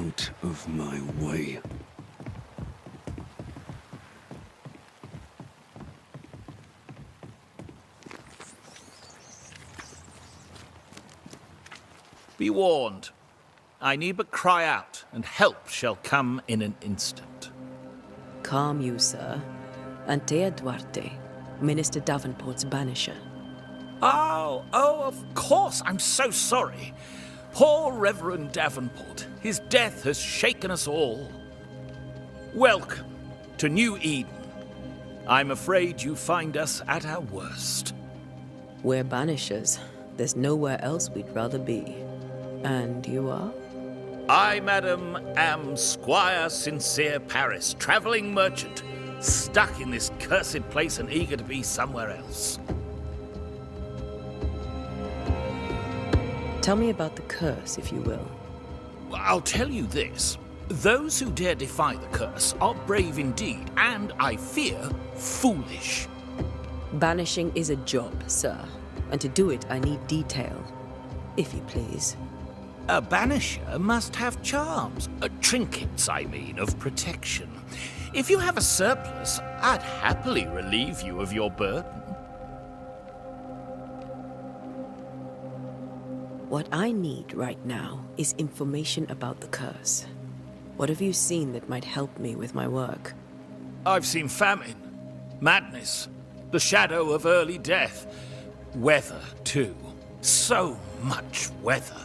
out of my way. Be warned. I need but cry out, and help shall come in an instant. Calm you, sir. Antea Duarte, Minister Davenport's banisher. Oh, of course. I'm so sorry. Poor Reverend Davenport. His death has shaken us all. Welcome to New Eden. I'm afraid you find us at our worst. We're banishers. There's nowhere else we'd rather be. And you are? I, madam, am Squire Sincere Paris, travelling merchant, stuck in this cursed place and eager to be somewhere else. Tell me about the curse, if you will. I'll tell you this. Those who dare defy the curse are brave indeed, and, I fear, foolish. Banishing is a job, sir. And to do it, I need detail. If you please. A banisher must have charms. Trinkets, I mean, of protection. If you have a surplus, I'd happily relieve you of your burden. What I need right now is information about the curse. What have you seen that might help me with my work? I've seen famine, madness, the shadow of early death. Weather, too. So much weather.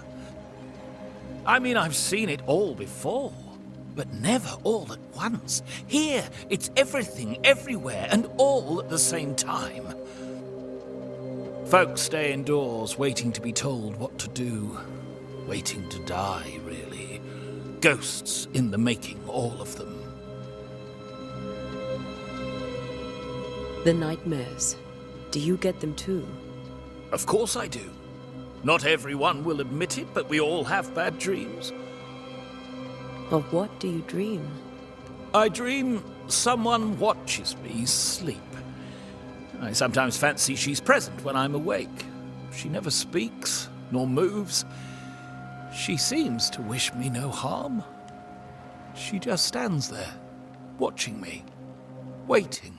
I mean, I've seen it all before, but never all at once. Here, it's everything, everywhere, and all at the same time. Folks stay indoors, waiting to be told what to do. Waiting to die, really. Ghosts in the making, all of them. The nightmares. Do you get them too? Of course I do. Not everyone will admit it, but we all have bad dreams. Of what do you dream? I dream someone watches me sleep. I sometimes fancy she's present when I'm awake. She never speaks, nor moves. She seems to wish me no harm. She just stands there, watching me, waiting,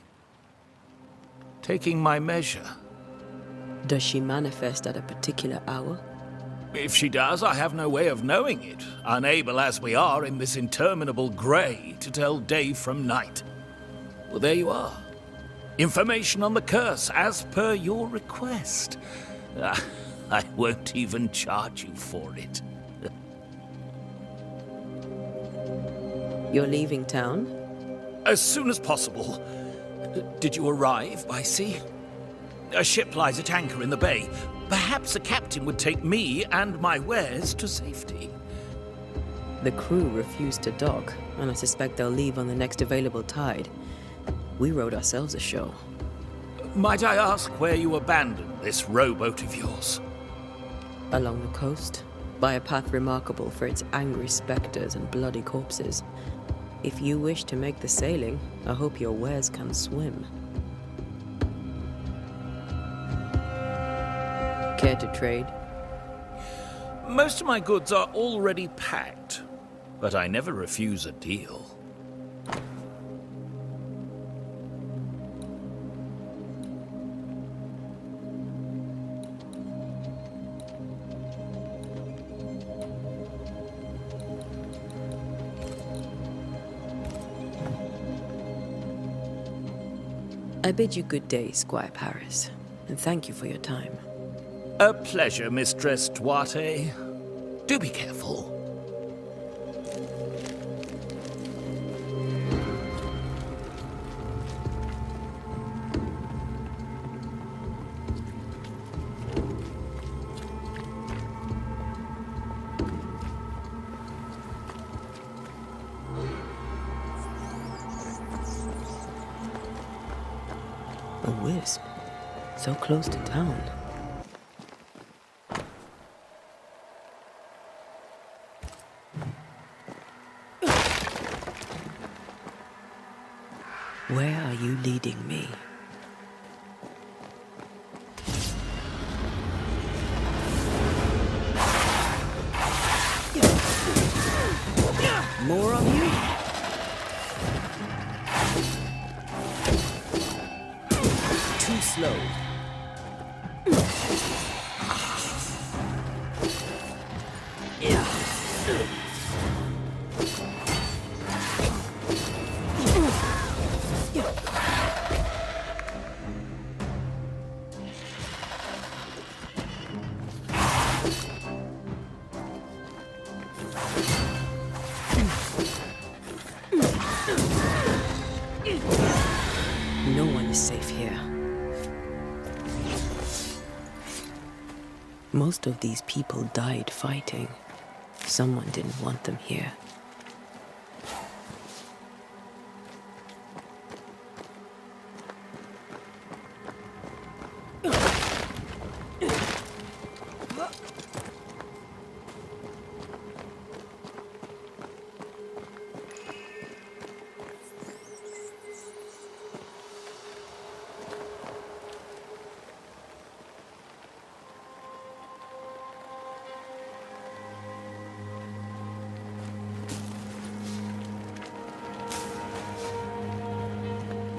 taking my measure. Does she manifest at a particular hour? If she does, I have no way of knowing it, unable as we are in this interminable grey to tell day from night. Well, there you are. Information on the curse, as per your request. I won't even charge you for it. You're leaving town? As soon as possible. Did you arrive by sea? A ship lies at anchor in the bay. Perhaps a captain would take me and my wares to safety. The crew refused to dock, and I suspect they'll leave on the next available tide. We rode ourselves ashore. Might I ask where you abandoned this rowboat of yours? Along the coast, by a path remarkable for its angry specters and bloody corpses. If you wish to make the sailing, I hope your wares can swim. Care to trade? Most of my goods are already packed, but I never refuse a deal. I bid you good day, Squire Paris, and thank you for your time. A pleasure, Mistress Duarte. Do be careful. A wisp, so close to town. Where are you leading me? slow. No one is safe here. Most of these people died fighting. Someone didn't want them here.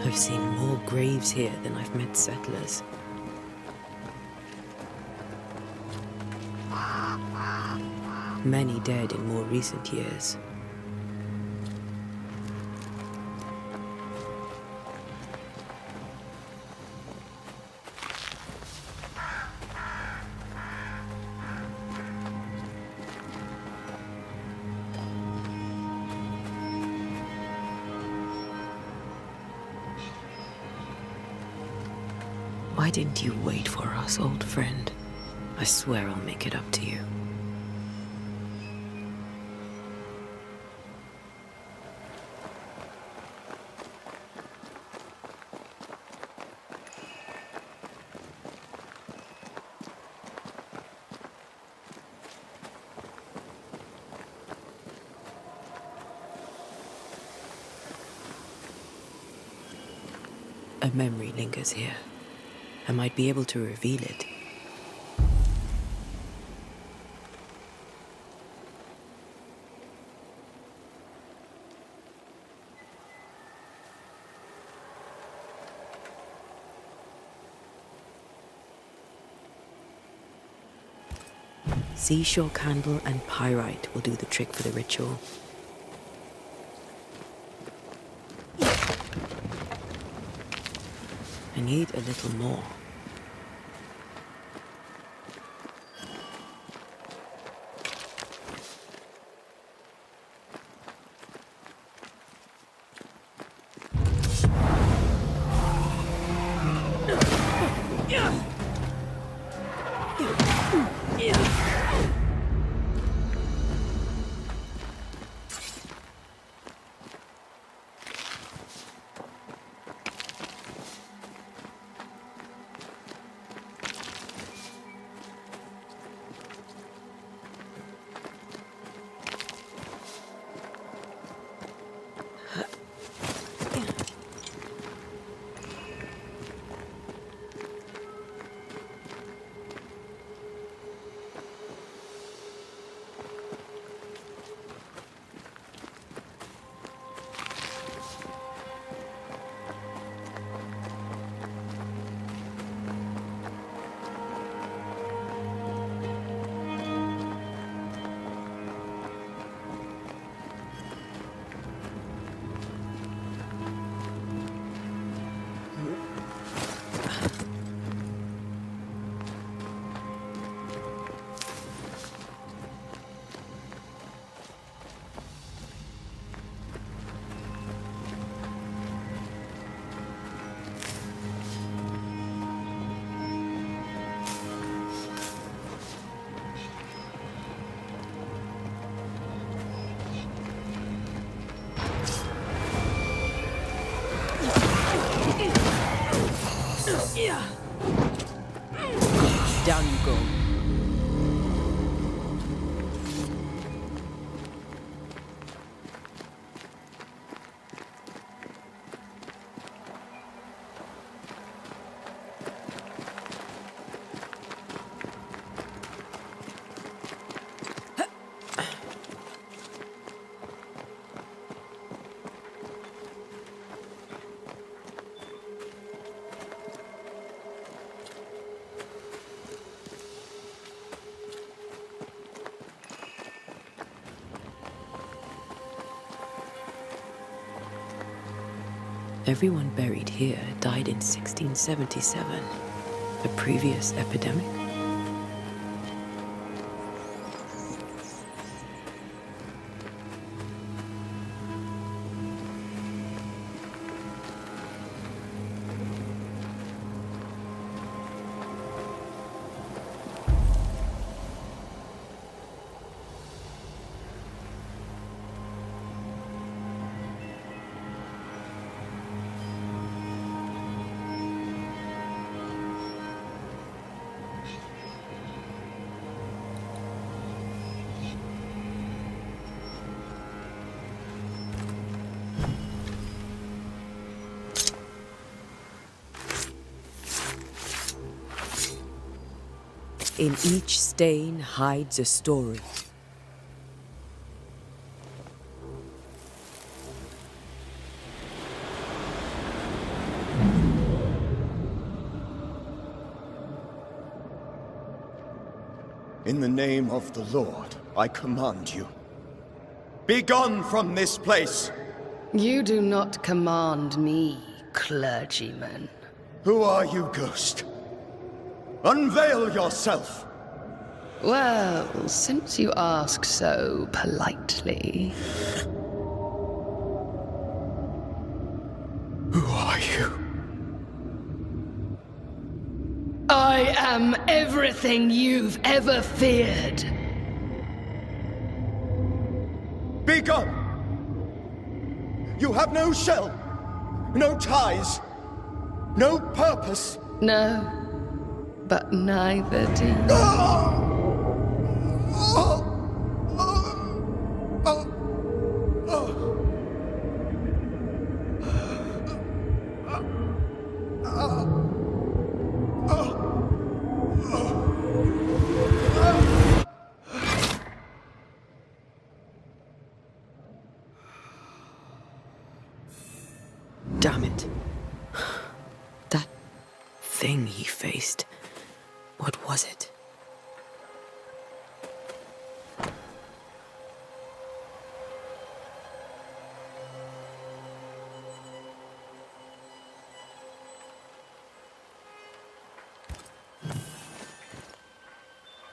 I've seen more graves here than I've met settlers. Many dead in more recent years. Why didn't you wait for us, old friend? I swear I'll make it up to you. A memory lingers here. I might be able to reveal it. Seashore candle and pyrite will do the trick for the ritual. I need a little more. Down you go. Everyone buried here died in 1677. The previous epidemic? In each stain hides a story. In the name of the Lord, I command you. Be gone from this place! You do not command me, clergyman. Who are you, ghost? Unveil yourself! Well, since you ask so politely. Who are you? I am everything you've ever feared. Be gone! You have no shell, no ties, no purpose. No, but neither do you. Damn it. That thing he faced. What was it?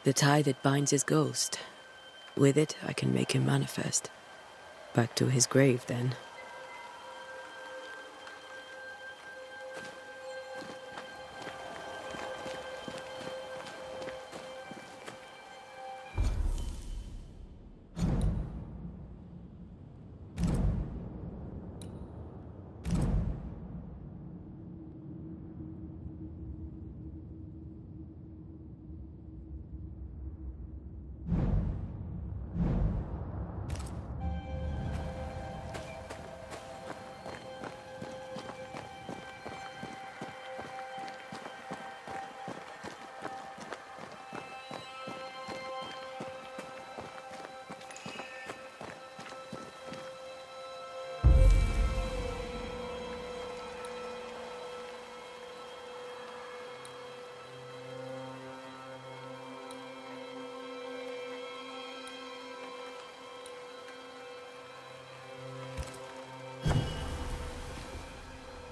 The tie that binds his ghost. With it, I can make him manifest. Back to his grave, then.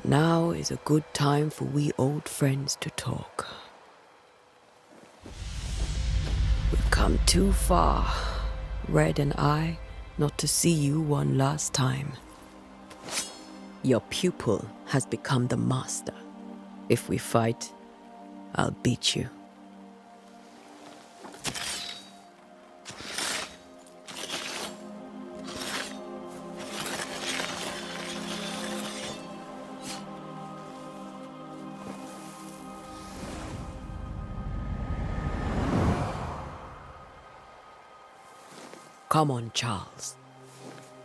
Now is a good time for we old friends to talk. We've come too far, Red and I, not to see you one last time. Your pupil has become the master. If we fight, I'll beat you. Come on, Charles.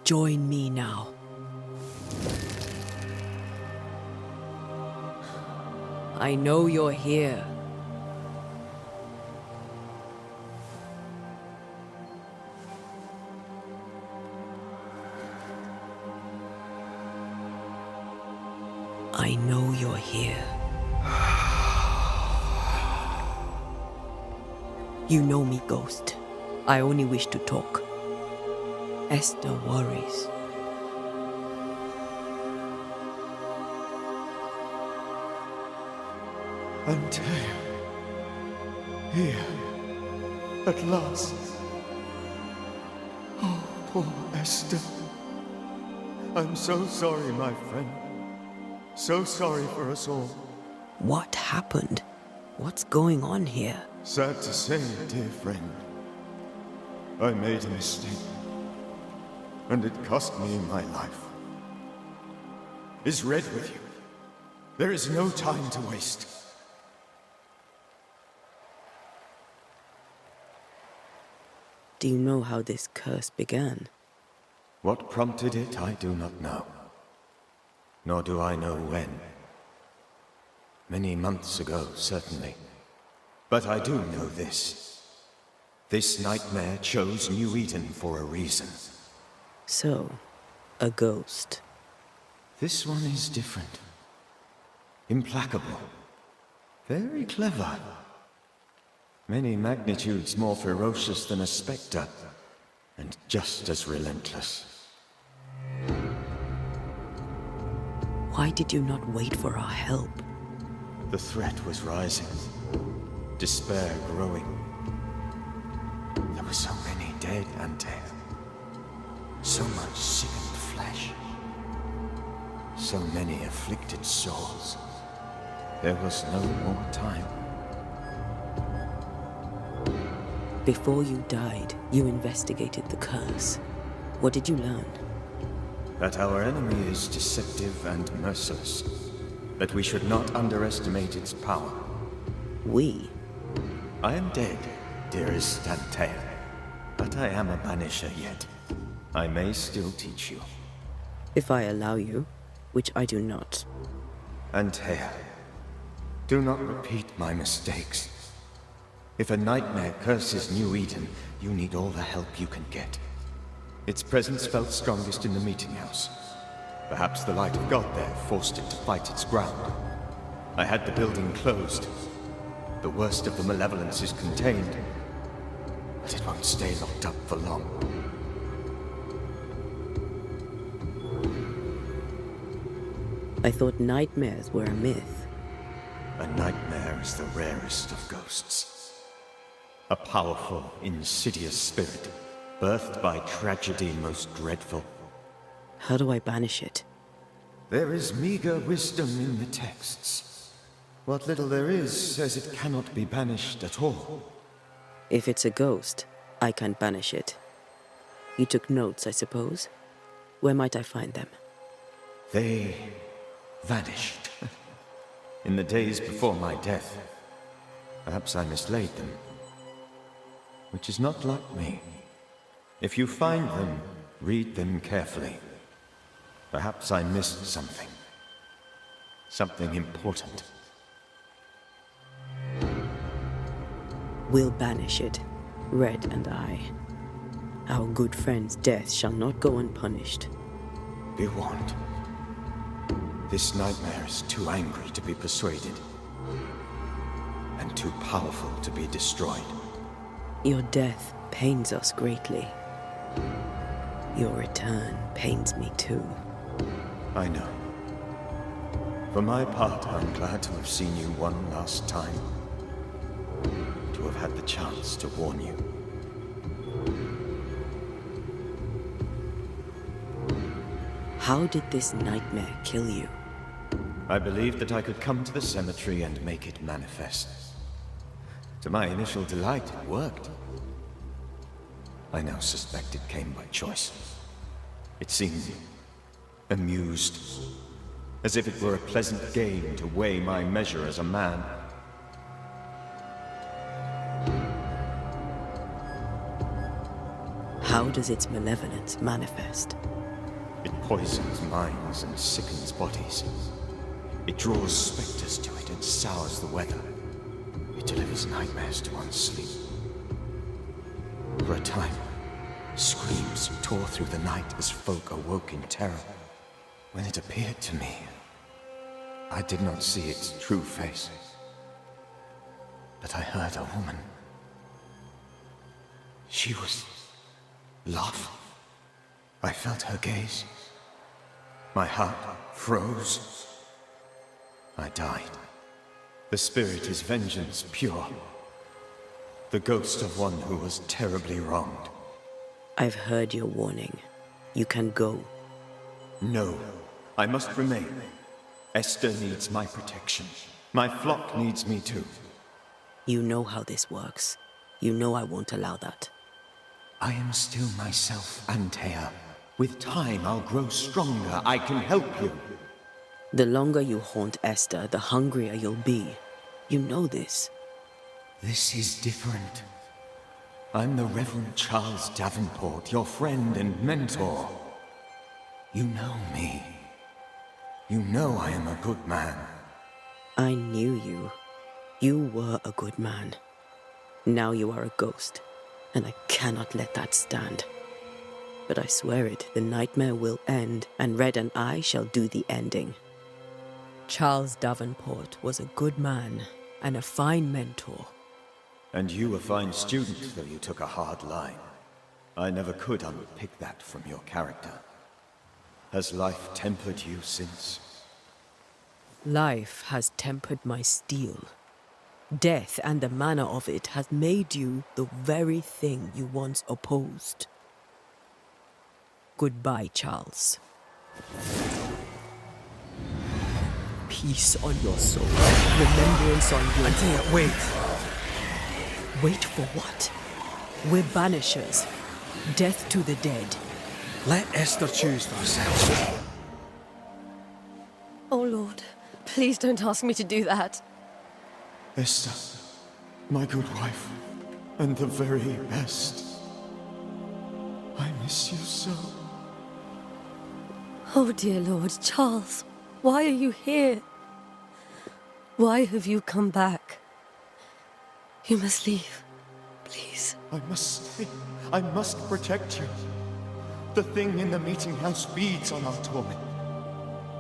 Join me now. I know you're here. I know you're here. You know me, Ghost. I only wish to talk. Esther worries. Antea. Here. At last. Oh, poor Esther. I'm so sorry, my friend. So sorry for us all. What happened? What's going on here? Sad to say, dear friend. I made a mistake. And it cost me my life. Is Red with you? There is no time to waste. Do you know how this curse began? What prompted it, I do not know. Nor do I know when. Many months ago, certainly. But I do know this. This nightmare chose New Eden for a reason. So, a ghost. This one is different. Implacable. Very clever. Many magnitudes more ferocious than a spectre, and just as relentless. Why did you not wait for our help? The threat was rising. Despair growing. There were so many dead, Antea. So much sickened flesh. So many afflicted souls. There was no more time. Before you died, you investigated the curse. What did you learn? That our enemy is deceptive and merciless. That we should not underestimate its power. We? I am dead, dearest Antea. But I am a Banisher yet. I may still teach you. If I allow you, which I do not. Antea, do not repeat my mistakes. If a nightmare curses New Eden, you need all the help you can get. Its presence felt strongest in the meeting house. Perhaps the light of God there forced it to fight its ground. I had the building closed. The worst of the malevolence is contained, but it won't stay locked up for long. I thought nightmares were a myth. A nightmare is the rarest of ghosts. A powerful, insidious spirit, birthed by tragedy most dreadful. How do I banish it? There is meager wisdom in the texts. What little there is says it cannot be banished at all. If it's a ghost, I can't banish it. You took notes, I suppose? Where might I find them? They vanished. In the days before my death. Perhaps I mislaid them. Which is not like me. If you find them, read them carefully. Perhaps I missed something. Something important. We'll banish it, Red and I. Our good friend's death shall not go unpunished. Be warned. This nightmare is too angry to be persuaded. And too powerful to be destroyed. Your death pains us greatly. Your return pains me too. I know. For my part, I'm glad to have seen you one last time. To have had the chance to warn you. How did this nightmare kill you? I believed that I could come to the cemetery and make it manifest. To my initial delight, it worked. I now suspect it came by choice. It seemed amused, as if it were a pleasant game to weigh my measure as a man. How does its malevolence manifest? It poisons minds and sickens bodies. It draws specters to it and sours the weather. It delivers nightmares to one's sleep. For a time, screams tore through the night as folk awoke in terror. When it appeared to me, I did not see its true face. But I heard a woman. She was love. I felt her gaze. My heart froze. I died. The spirit is vengeance pure. The ghost of one who was terribly wronged. I've heard your warning. You can go. No, I must remain. Esther needs my protection. My flock needs me too. You know how this works. You know I won't allow that. I am still myself, Antea. With time, I'll grow stronger. I can help you. The longer you haunt Esther, the hungrier you'll be. You know this. This is different. I'm the Reverend Charles Davenport, your friend and mentor. You know me. You know I am a good man. I knew you. You were a good man. Now you are a ghost, and I cannot let that stand. But I swear it, the nightmare will end, and Red and I shall do the ending. Charles Davenport was a good man and a fine mentor. And you a fine student, though you took a hard line. I never could unpick that from your character. Has life tempered you since? Life has tempered my steel. Death and the manner of it has made you the very thing you once opposed. Goodbye, Charles. Peace on your soul. Remembrance on your... Antea, wait. Wait for what? We're Banishers. Death to the dead. Let Esther choose for herself. Oh, Lord. Please don't ask me to do that. Esther, my good wife, and the very best. I miss you so. Oh, dear Lord, Charles, why are you here? Why have you come back? You must leave, please. I must stay. I must protect you. The thing in the meeting house feeds on our torment.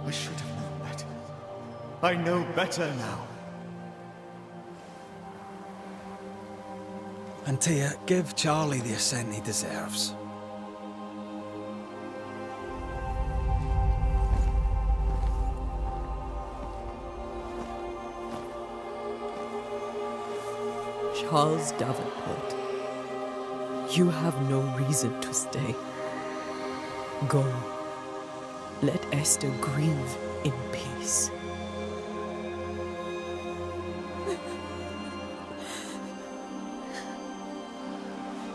I should have known better. I know better now. Antea, give Charlie the ascent he deserves. Charles Davenport, you have no reason to stay. Go. Let Esther grieve in peace.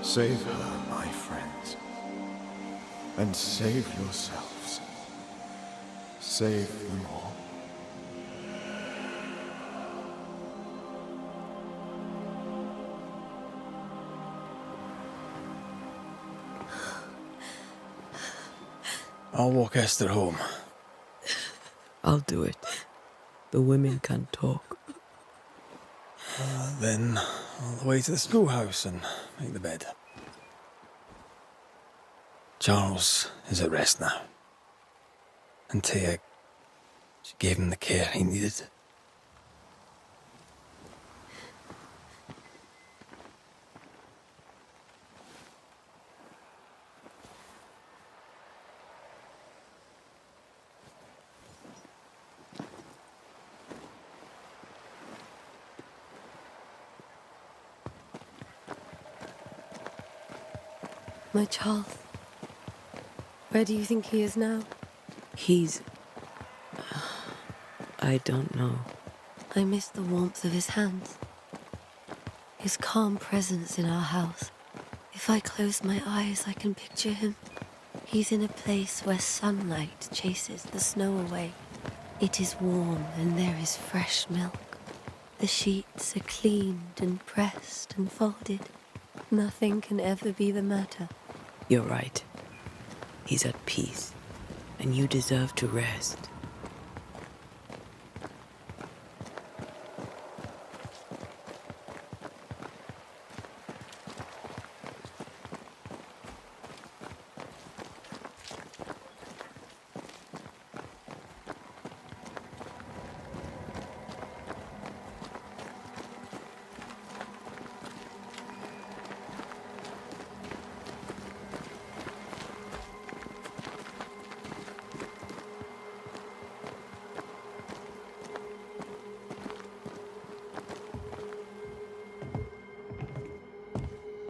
Save her, my friends. And save yourselves. Save them all. I'll walk Esther home. I'll do it. The women can talk. Then all the way to the schoolhouse and make the bed. Charles is at rest now. Antea, she gave him the care he needed. My Charles. Where do you think he is now? He's... I don't know. I miss the warmth of his hands. His calm presence in our house. If I close my eyes, I can picture him. He's in a place where sunlight chases the snow away. It is warm and there is fresh milk. The sheets are cleaned and pressed and folded. Nothing can ever be the matter. You're right. He's at peace, and you deserve to rest.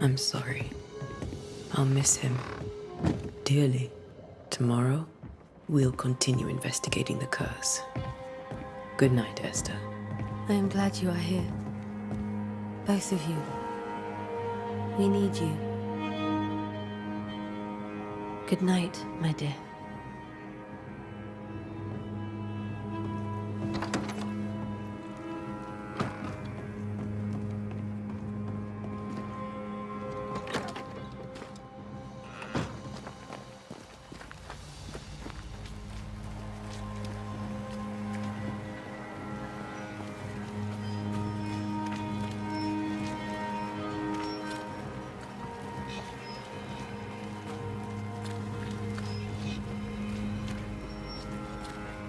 I'm sorry. I'll miss him dearly. Tomorrow, we'll continue investigating the curse. Good night, Esther. I am glad you are here. Both of you. We need you. Good night, my dear.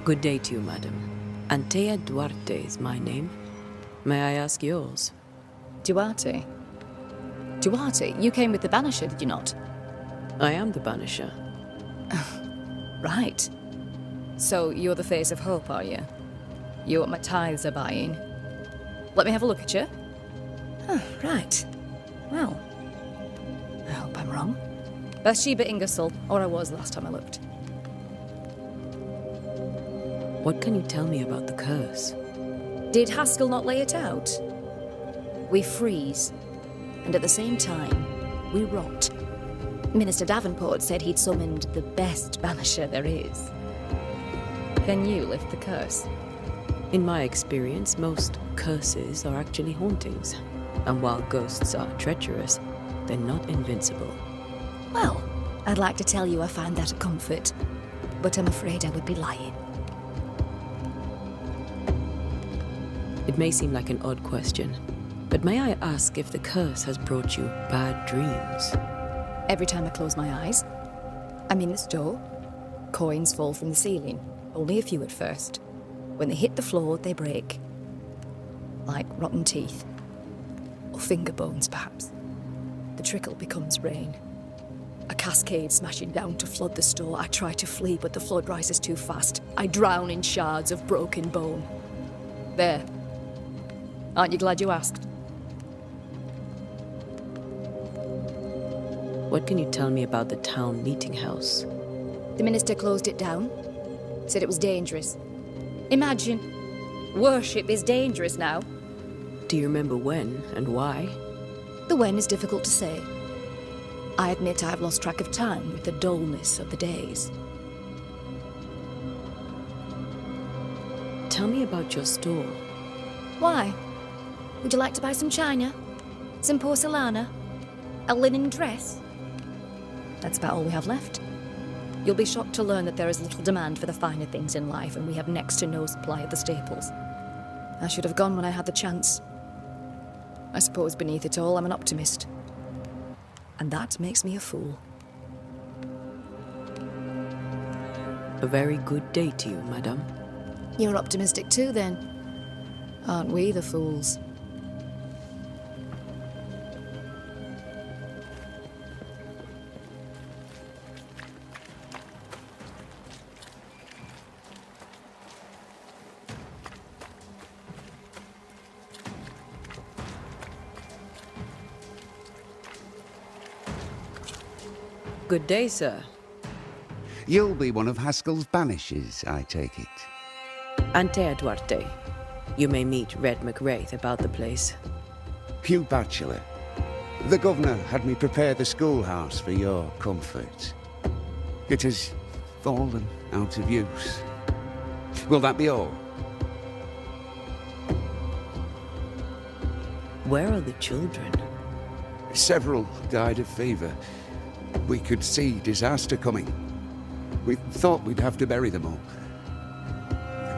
Good day to you, madam. Antea Duarte is my name. May I ask yours? Duarte? Duarte, you came with the Banisher, did you not? I am the Banisher. Right. So you're the face of hope, are you? You're what my tithes are buying. Let me have a look at you. Huh, right. Well, I hope I'm wrong. Bathsheba Ingersoll, or I was last time I looked. What can you tell me about the curse? Did Haskell not lay it out? We freeze, and at the same time, we rot. Minister Davenport said he'd summoned the best banisher there is. Can you lift the curse? In my experience, most curses are actually hauntings. And while ghosts are treacherous, they're not invincible. Well, I'd like to tell you I find that a comfort, but I'm afraid I would be lying. It may seem like an odd question, but may I ask if the curse has brought you bad dreams? Every time I close my eyes, I'm in the store. Coins fall from the ceiling, only a few at first. When they hit the floor, they break. Like rotten teeth. Or finger bones, perhaps. The trickle becomes rain. A cascade smashing down to flood the store. I try to flee, but the flood rises too fast. I drown in shards of broken bone. There. Aren't you glad you asked? What can you tell me about the town meeting house? The minister closed it down. Said it was dangerous. Imagine. Worship is dangerous now. Do you remember when and why? The when is difficult to say. I admit I've lost track of time with the dullness of the days. Tell me about your store. Why? Would you like to buy some china? Some porcelana? A linen dress? That's about all we have left. You'll be shocked to learn that there is little demand for the finer things in life, and we have next to no supply of the staples. I should have gone when I had the chance. I suppose beneath it all, I'm an optimist. And that makes me a fool. A very good day to you, madame. You're optimistic too, then. Aren't we the fools? Good day, sir. You'll be one of Haskell's Banishers, I take it. Antea Duarte. You may meet Red McWraith about the place. Hugh Bachelor. The governor had me prepare the schoolhouse for your comfort. It has fallen out of use. Will that be all? Where are the children? Several died of fever. We could see disaster coming. We thought we'd have to bury them all.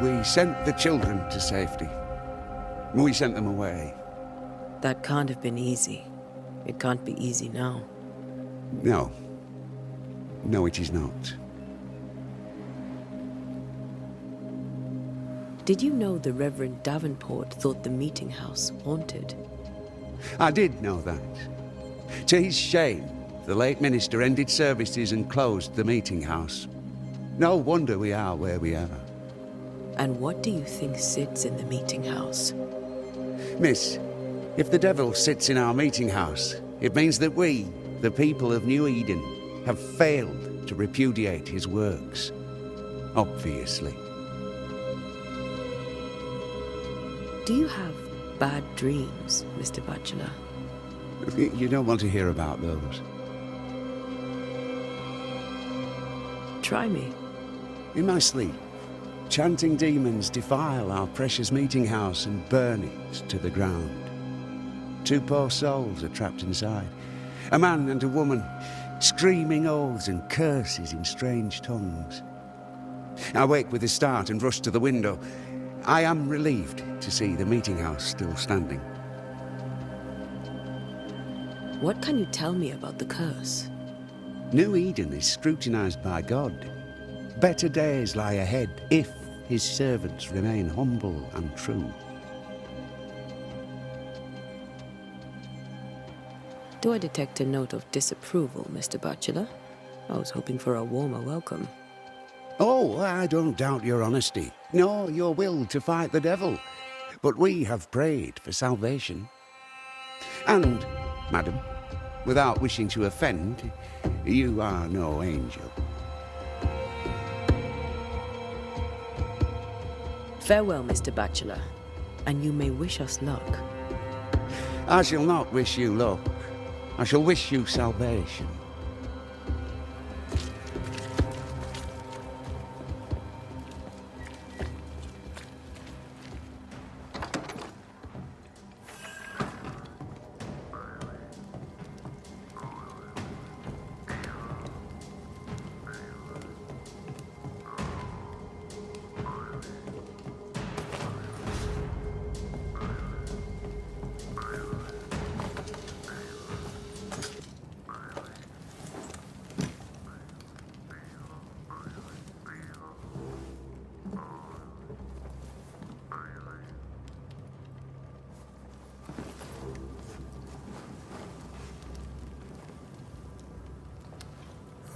We sent the children to safety. We sent them away. That can't have been easy. It can't be easy now. No. No, it is not. Did you know the Reverend Davenport thought the meeting house haunted? I did know that. To his shame, the late minister ended services and closed the meeting house. No wonder we are where we are. And what do you think sits in the meeting house? Miss, if the devil sits in our meeting house, It means that we, the people of New Eden, have failed to repudiate his works. Obviously. Do you have bad dreams, Mr. Bachelor? You don't want to hear about those. Try me. In my sleep, chanting demons defile our precious meeting house and burn it to the ground. 2 poor souls are trapped inside. A man and a woman, screaming oaths and curses in strange tongues. I wake with a start and rush to the window. I am relieved to see the meeting house still standing. What can you tell me about the curse? New Eden is scrutinized by God. Better days lie ahead if his servants remain humble and true. Do I detect a note of disapproval, Mr. Bachelor? I was hoping for a warmer welcome. Oh, I don't doubt your honesty, nor your will to fight the devil. But we have prayed for salvation. And, madam, without wishing to offend, you are no angel. Farewell, Mr. Bachelor, and you may wish us luck. I shall not wish you luck. I shall wish you salvation.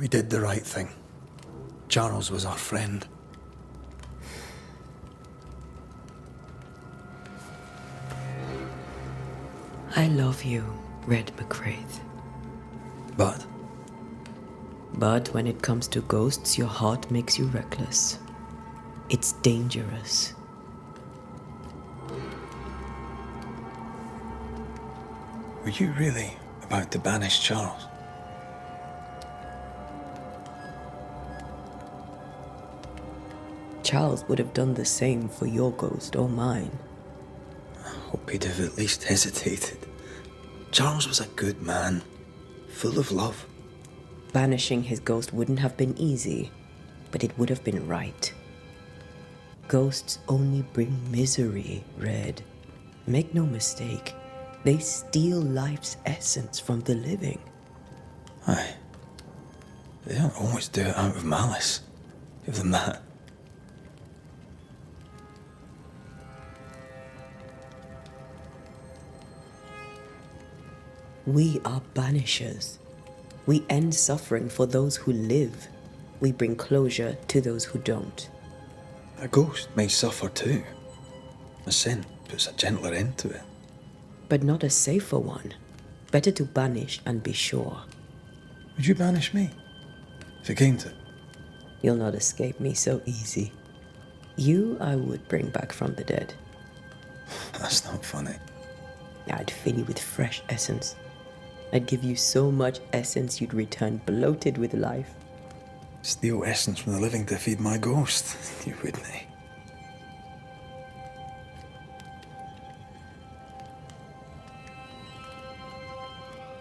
We did the right thing. Charles was our friend. I love you, Red McCraith. But But when it comes to ghosts, your heart makes you reckless. It's dangerous. were you really about to banish Charles? Charles would have done the same for your ghost or mine. I hope he'd have at least hesitated. Charles was a good man, full of love. Banishing his ghost wouldn't have been easy, but it would have been right. Ghosts only bring misery, Red. Make no mistake, they steal life's essence from the living. Aye. They don't always do it out of malice. Give them that. We are banishers. We end suffering for those who live. We bring closure to those who don't. A ghost may suffer too. A sin puts a gentler end to it. But not a safer one. Better to banish and be sure. Would you banish me? If it came to it? You'll not escape me so easy. You I would bring back from the dead. That's not funny. I'd fill you with fresh essence. I'd give you so much essence you'd return bloated with life. Steal essence from the living to feed my ghost. You wouldn't, eh?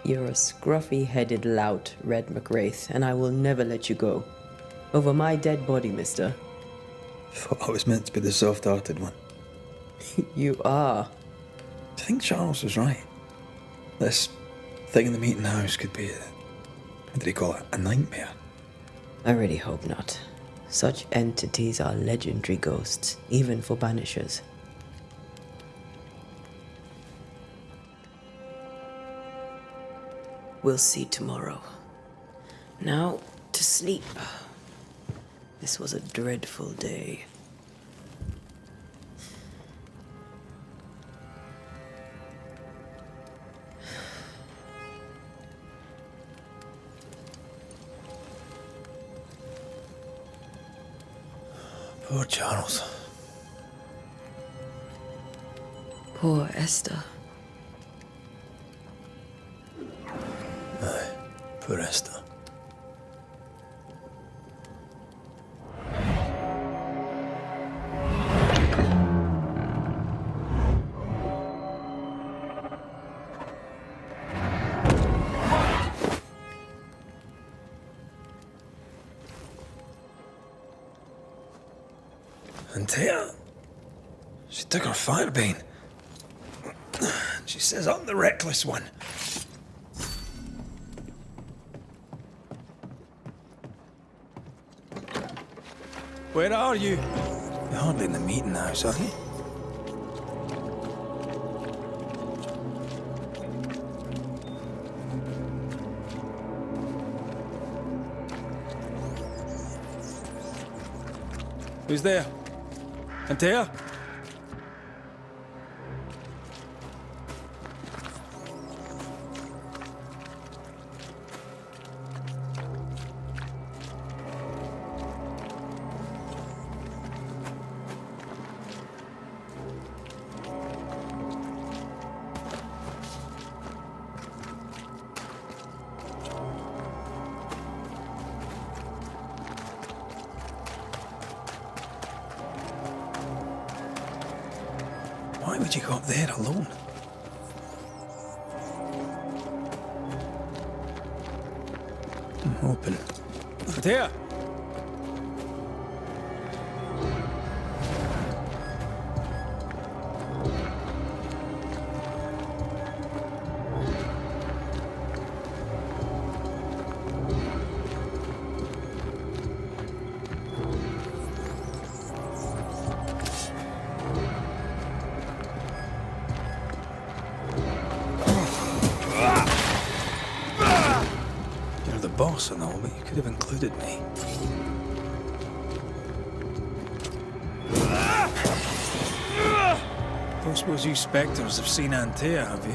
You're a scruffy-headed lout, Red McWraith, and I will never let you go. Over my dead body, mister. Thought I was meant to be the soft-hearted one. You are. Do you think Charles was right? This thing in the meeting house could be what did he call it? A nightmare? I really hope not. Such entities are legendary ghosts, even for banishers. We'll see tomorrow. Now, to sleep. This was a dreadful day. Poor Charles. Poor Esther. Aye, poor Esther. Antea, she took her firebane. She says I'm the reckless one. Where are you? You're hardly in the meeting house, are you? Who's there? Antea? Why would you go up there alone? I'm open. There! You're the boss and all, but you could have included me. Don't suppose you spectres have seen Antea, have you?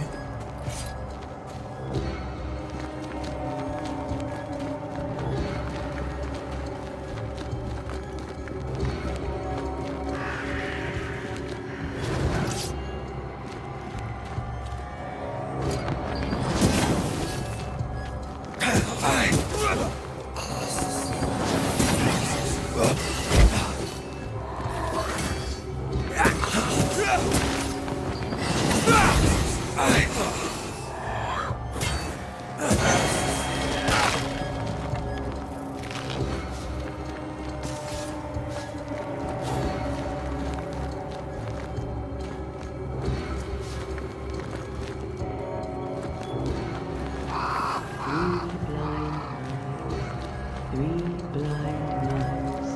Three blind mice.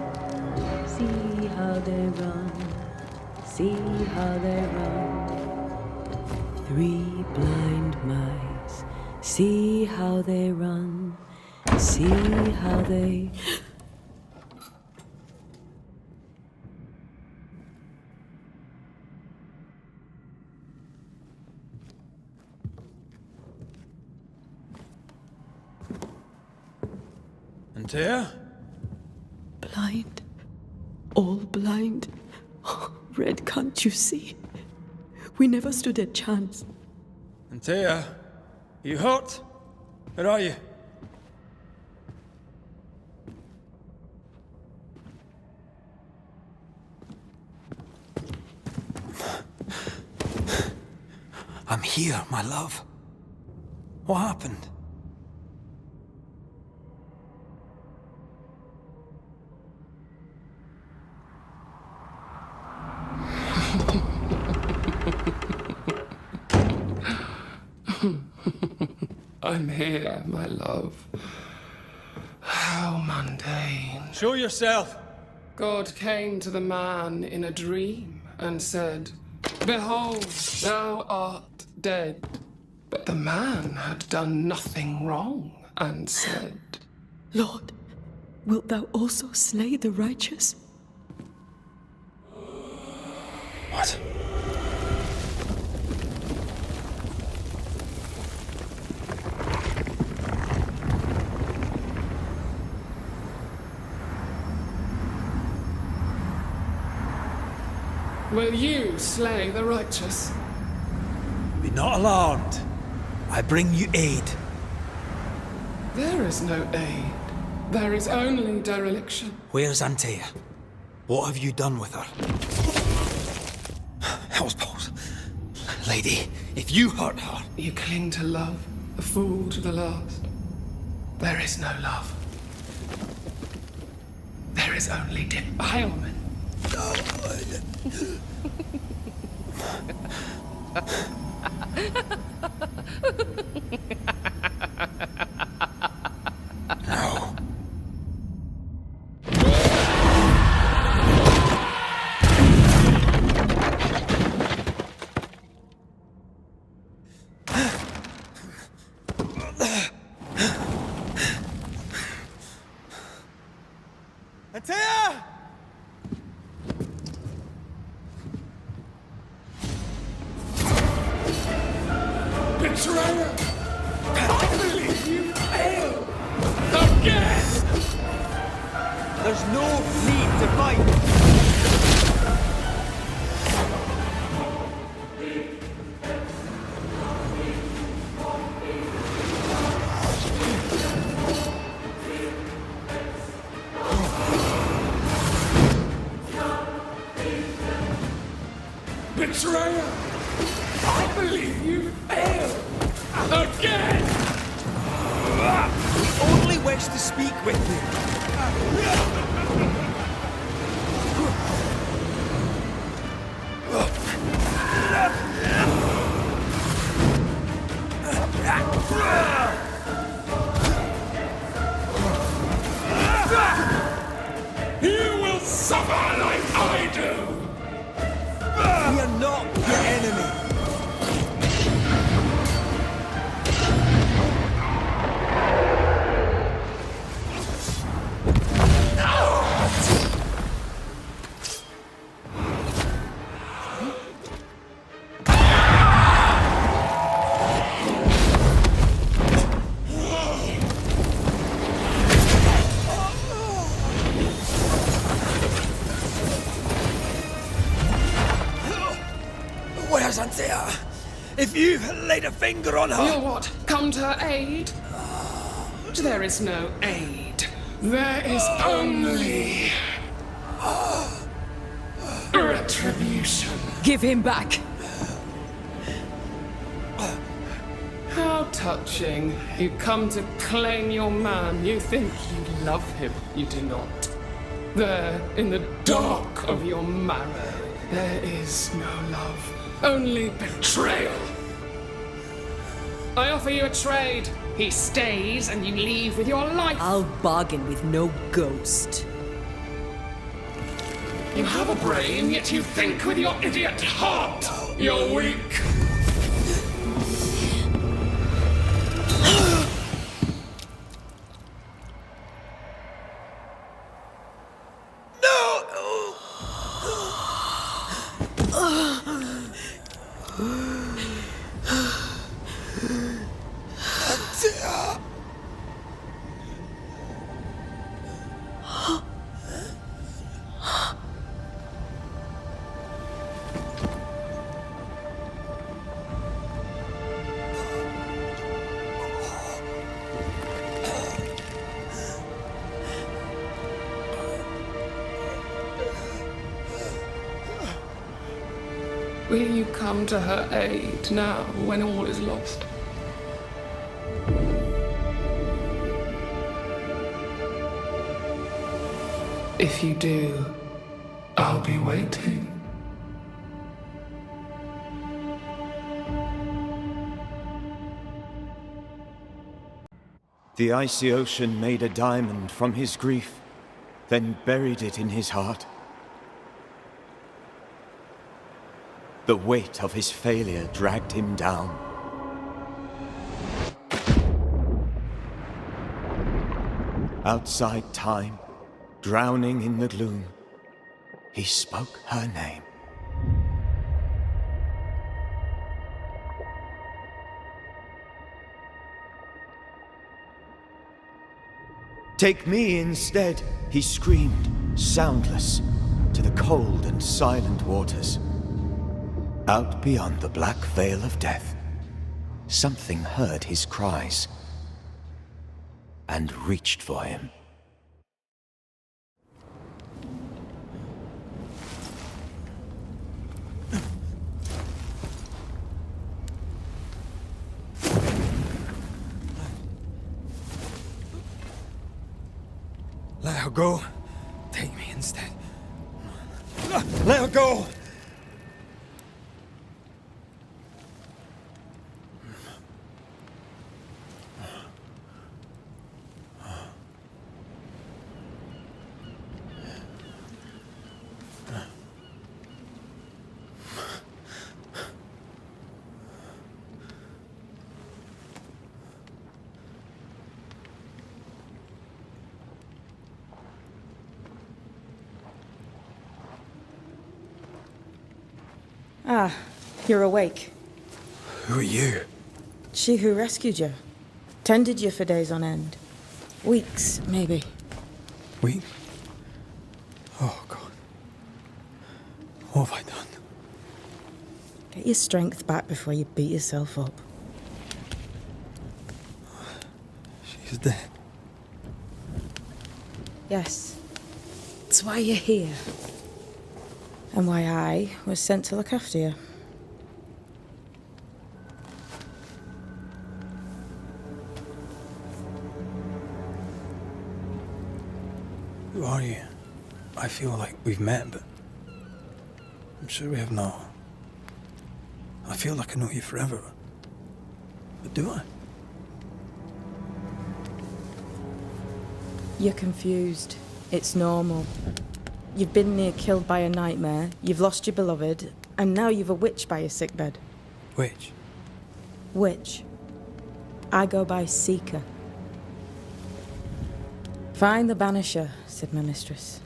See how they run. See how they run. Three blind mice. See how they run. See how they. Antea? Blind. All blind. Red, can't you see? We never stood a chance. Antea? You hurt? Where are you? I'm here, my love. What happened? I'm here, my love. How mundane. Show yourself! God came to the man in a dream and said, "Behold, thou art dead." But the man had done nothing wrong and said, Lord, wilt thou also slay the righteous? What? Will you slay the righteous? Be not alarmed. I bring you aid. There is no aid. There is only dereliction. Where's Antea? What have you done with her? Hell's balls. Lady, if you hurt her... You cling to love, a fool to the last. There is no love. There is only defilement. No. Antea! Betrayer! I believe you failed! Again! There's no need to fight! Betrayer! I believe you failed! Again! We only wish to speak with you. You will suffer like I do! We are not your enemy. Where's Antea? If you laid a finger on her... You'll what? Come to her aid? There is no aid. There is only... retribution. Give him back! How touching. You come to claim your man. You think you love him. You do not. There, in the dark of your marrow, there is no love. Only betrayal. I offer you a trade. He stays and you leave with your life. I'll bargain with no ghost. You have a brain, yet you think with your idiot heart. You're weak. Will you come to her aid now, when all is lost? If you do, I'll be waiting. The icy ocean made a diamond from his grief, then buried it in his heart. The weight of his failure dragged him down. Outside time, drowning in the gloom, he spoke her name. Take me instead, he screamed, soundless. to the cold and silent waters. Out beyond the black veil of death, something heard his cries and reached for him. Let her go. Take me instead. Let her go! Ah, you're awake. Who are you? She who rescued you. Tended you for days on end. Weeks, maybe. We? Oh, God. What have I done? Get your strength back before you beat yourself up. She's dead. Yes. That's why you're here. And why I was sent to look after you. Who are you? I feel like we've met, but I'm sure we have not. I feel like I know you forever. But do I? You're confused. It's normal. You've been near killed by a nightmare, you've lost your beloved, and now you've a witch by your sickbed. Which? Witch. I go by Seeker. Find the Banisher, said my mistress.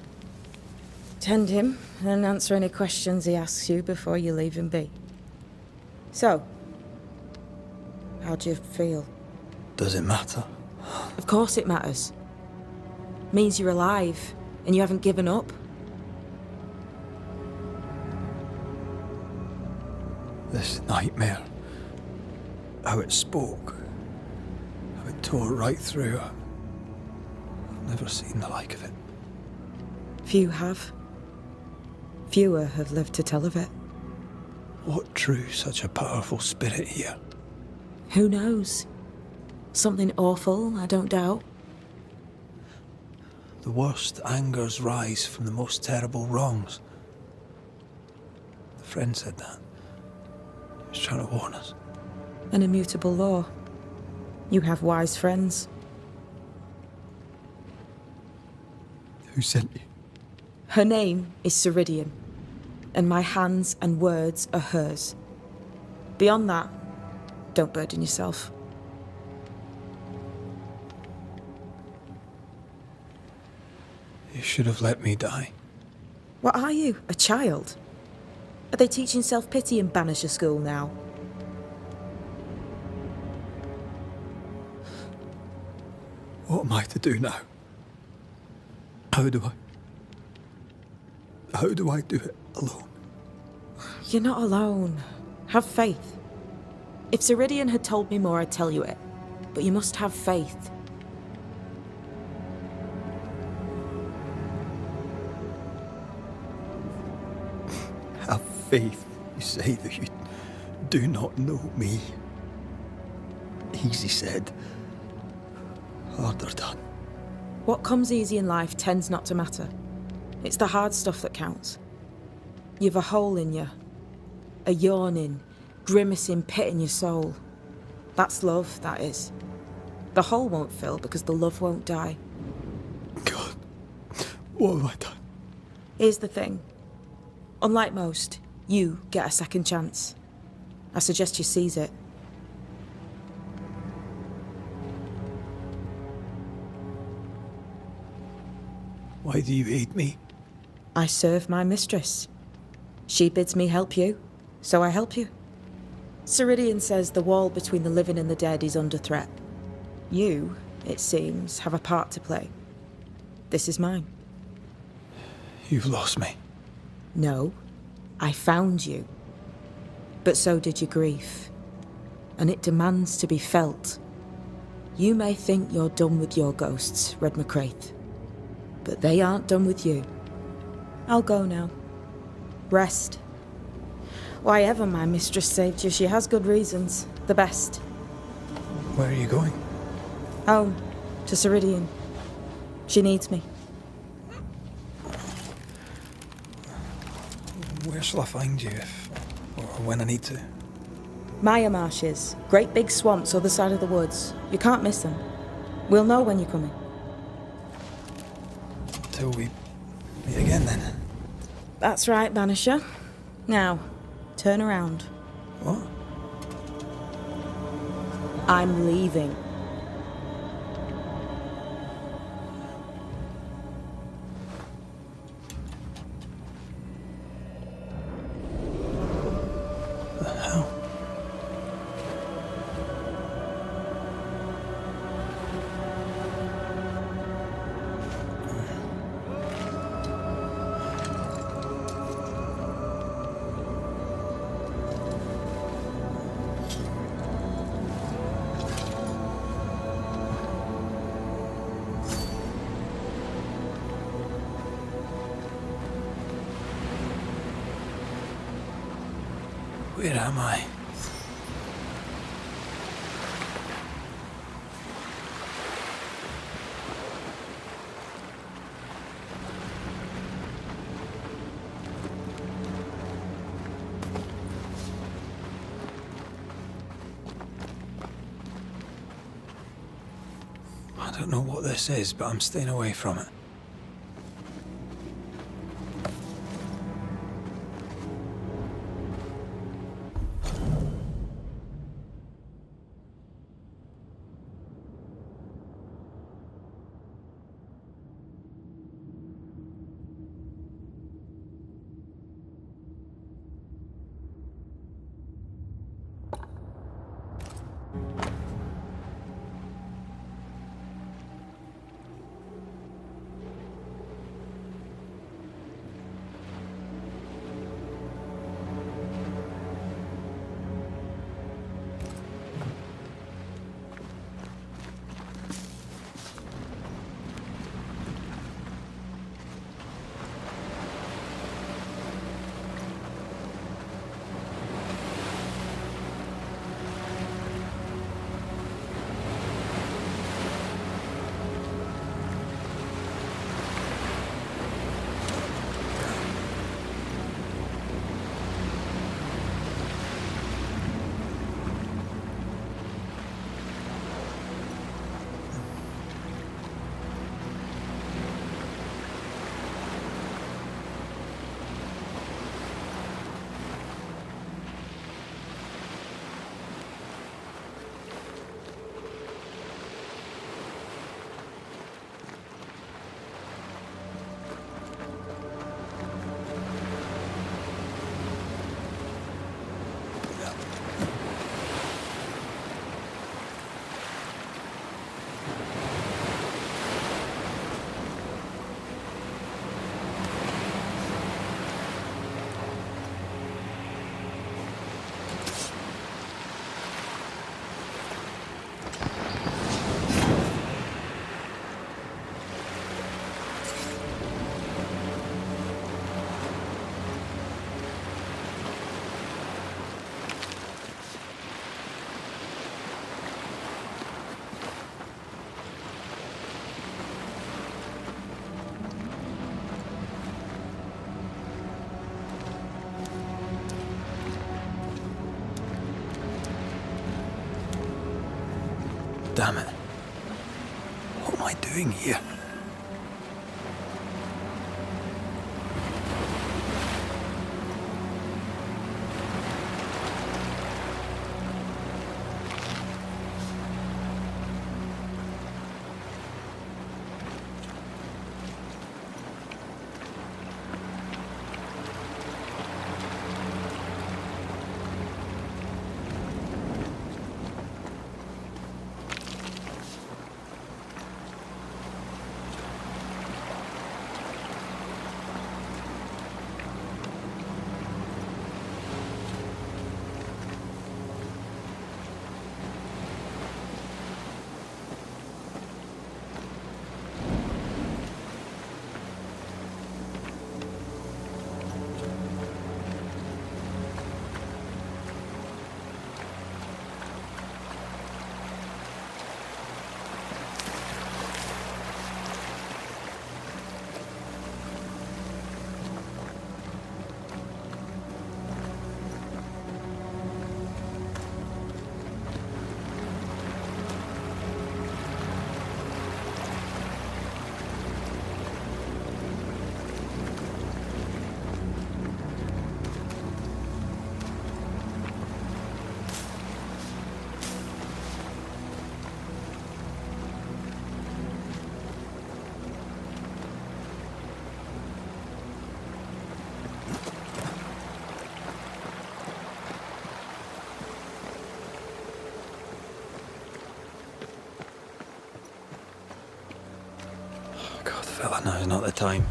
Tend him, and answer any questions he asks you before you leave him be. So, how do you feel? Does it matter? Of course it matters. Means you're alive, and you haven't given up. This nightmare. How it spoke. How it tore right through. I've never seen the like of it. Few have. Fewer have lived to tell of it. What drew such a powerful spirit here? Who knows? Something awful, I don't doubt. The worst angers rise from the most terrible wrongs. The friend said that. He was trying to warn us. An immutable law. You have wise friends. Who sent you? Her name is Ceridian, and my hands and words are hers. Beyond that, don't burden yourself. You should have let me die. What are you, a child? Are they teaching self-pity in Banisher school now? What am I to do now? How do I do it alone? You're not alone. Have faith. If Ceridian had told me more, I'd tell you it. But you must have faith. Have faith, you say, that you do not know me. Easy said, harder done. What comes easy in life tends not to matter. It's the hard stuff that counts. You've a hole in you. A yawning, grimacing pit in your soul. That's love, that is. The hole won't fill because the love won't die. God, what have I done? Here's the thing. Unlike most, you get a second chance. I suggest you seize it. Why do you hate me? I serve my mistress. She bids me help you, so I help you. Ceridian says the wall between the living and the dead is under threat. You, it seems, have a part to play. This is mine. You've lost me. No, I found you. But so did your grief. And it demands to be felt. You may think you're done with your ghosts, Red McCraith. But they aren't done with you. I'll go now. Rest. Why ever my mistress saved you, she has good reasons. The best. Where are you going? Home. To Ceridian. She needs me. Where shall I find you if... or when I need to? Maya marshes. Great big swamps other side of the woods. You can't miss them. We'll know when you're coming. Till we meet again then. That's right, Banisher. Now, turn around. What? I'm leaving. The hell? Where am I? I don't know what this is, but I'm staying away from it. Damn it. What am I doing here? Oh, now's not the time.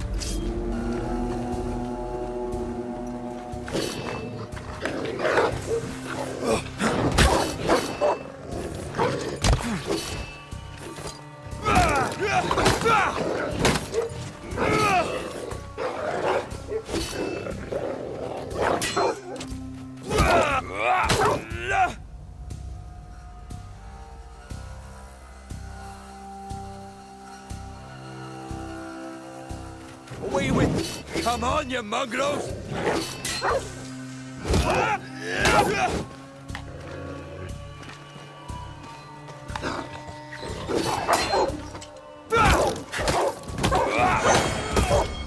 Away with! Come on, you mongrels!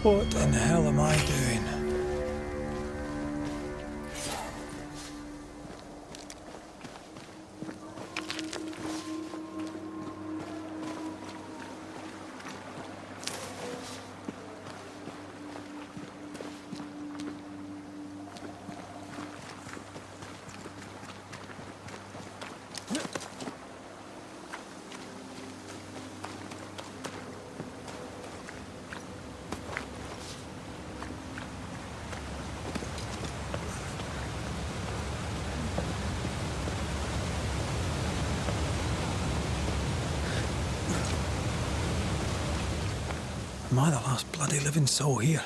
What in the hell am I doing? Am I the last bloody living soul here?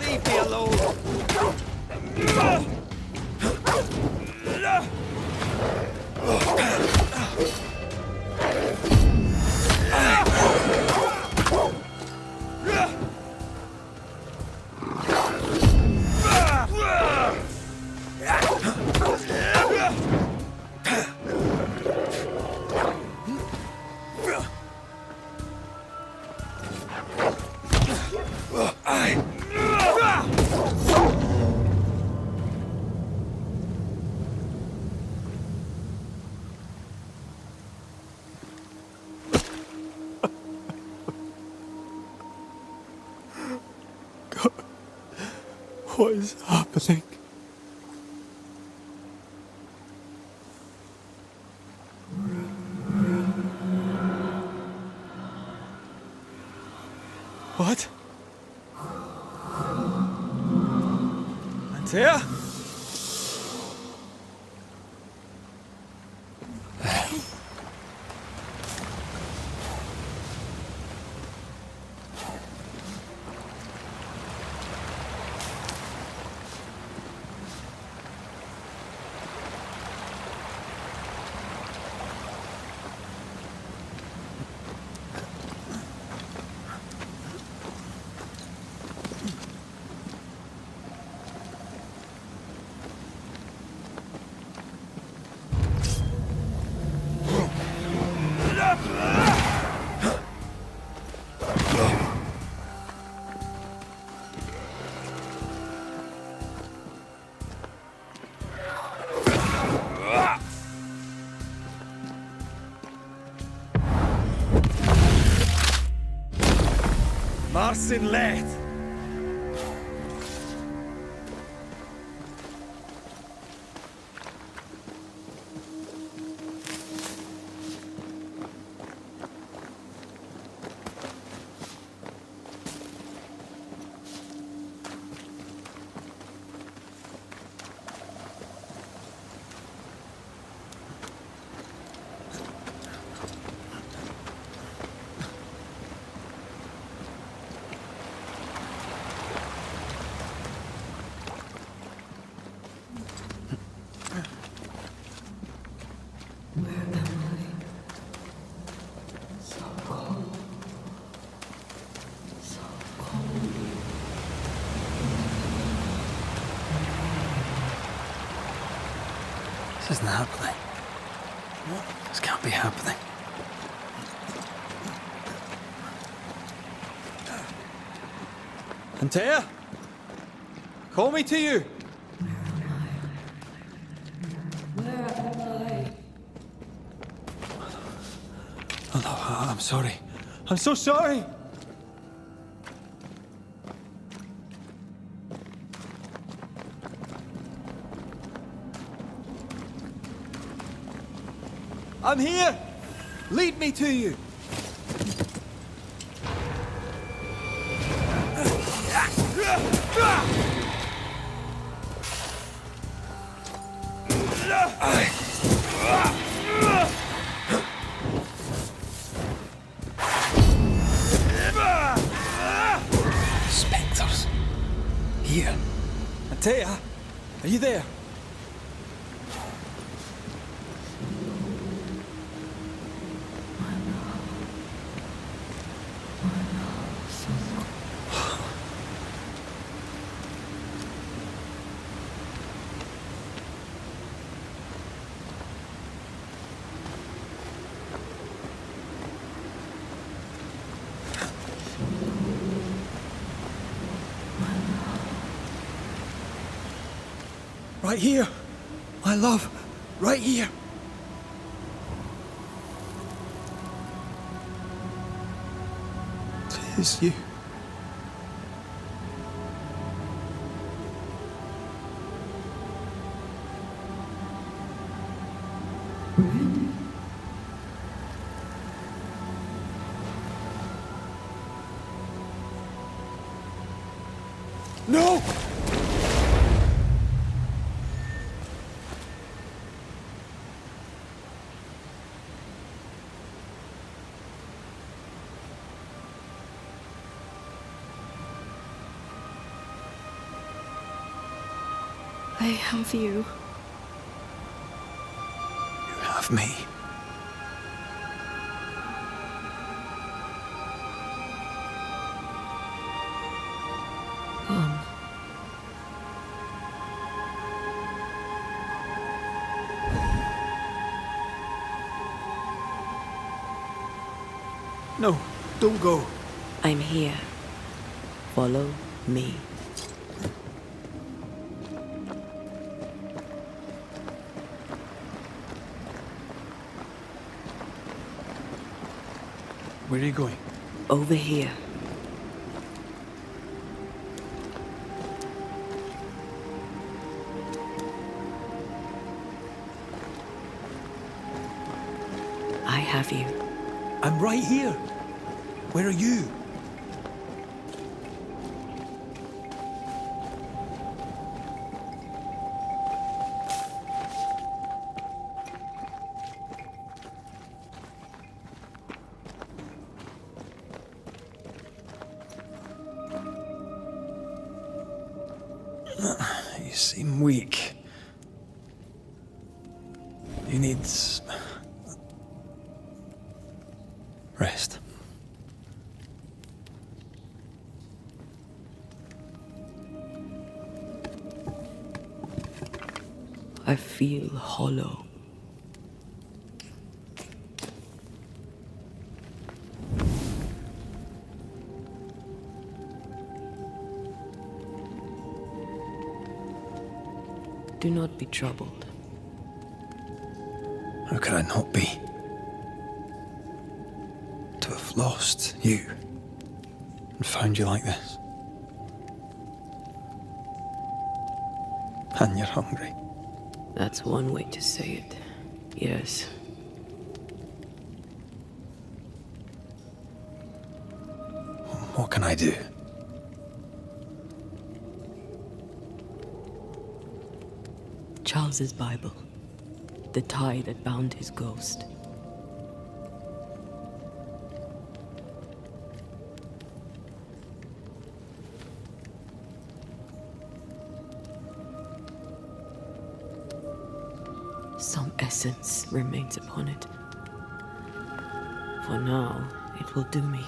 Leave me alone! What is happening? What? Antea? Marcin Let! This isn't happening. This can't be happening. Antea? Call me to you! Oh no, I'm sorry. I'm so sorry! I'm here! Lead me to you! Spectres. Here. Antea, are you there? Right here, my love, right here. Tis you. No! I have you. You have me. No, don't go. I'm here. Follow me. Where are you going? Over here. I have you. I'm right here. Where are you? You seem weak. You need rest. I feel hollow. Do not be troubled. How could I not be? To have lost you and found you like this. And you're hungry. That's one way to say it. Yes. What can I do? Charles's Bible. The tie that bound his ghost. Some essence remains upon it. For now, it will do me.